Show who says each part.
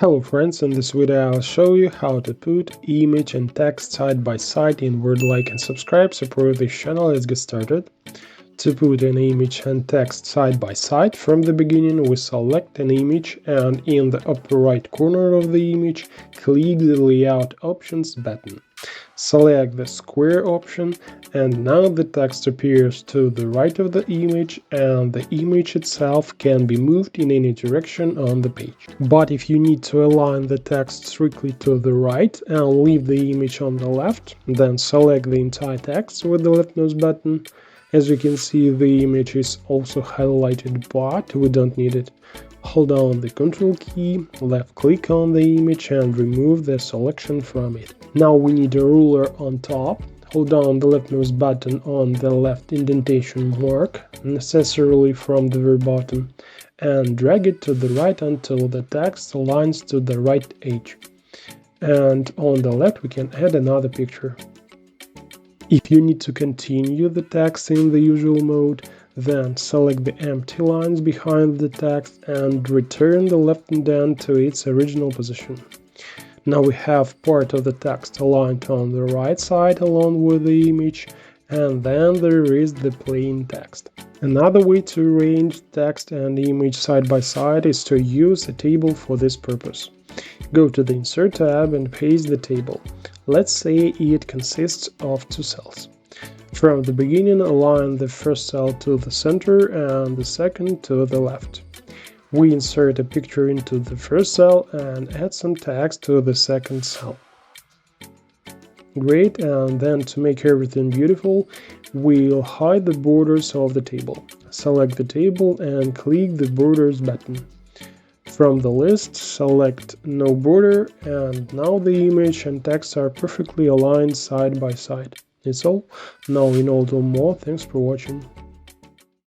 Speaker 1: Hello friends, in this video I'll show you how to put image and text side by side in Word. Like and subscribe, support this channel. Let's get started. To put an image and text side by side, from the beginning we select an image and in the upper right corner of the image click the layout options button. Select the square option and now the text appears to the right of the image and the image itself can be moved in any direction on the page. But if you need to align the text strictly to the right and leave the image on the left, then select the entire text with the left mouse button. As you can see, the image is also highlighted, but we don't need it. Hold down the Ctrl key, left click on the image and remove the selection from it. Now we need a ruler on top. Hold down the left mouse button on the left indentation mark, necessarily from the very bottom, and drag it to the right until the text aligns to the right edge. And on the left we can add another picture. If you need to continue the text in the usual mode, then select the empty lines behind the text and return the left indent to its original position. Now we have part of the text aligned on the right side along with the image, and then there is the plain text. Another way to arrange text and image side by side is to use a table for this purpose. Go to the Insert tab and paste the table. Let's say it consists of two cells. From the beginning, align the first cell to the center and the second to the left. We insert a picture into the first cell and add some text to the second cell. Great, and then to make everything beautiful, we'll hide the borders of the table. Select the table and click the Borders button. From the list, select No Border, and now the image and text are perfectly aligned side by side. That's all. Now we know a little more. Thanks for watching.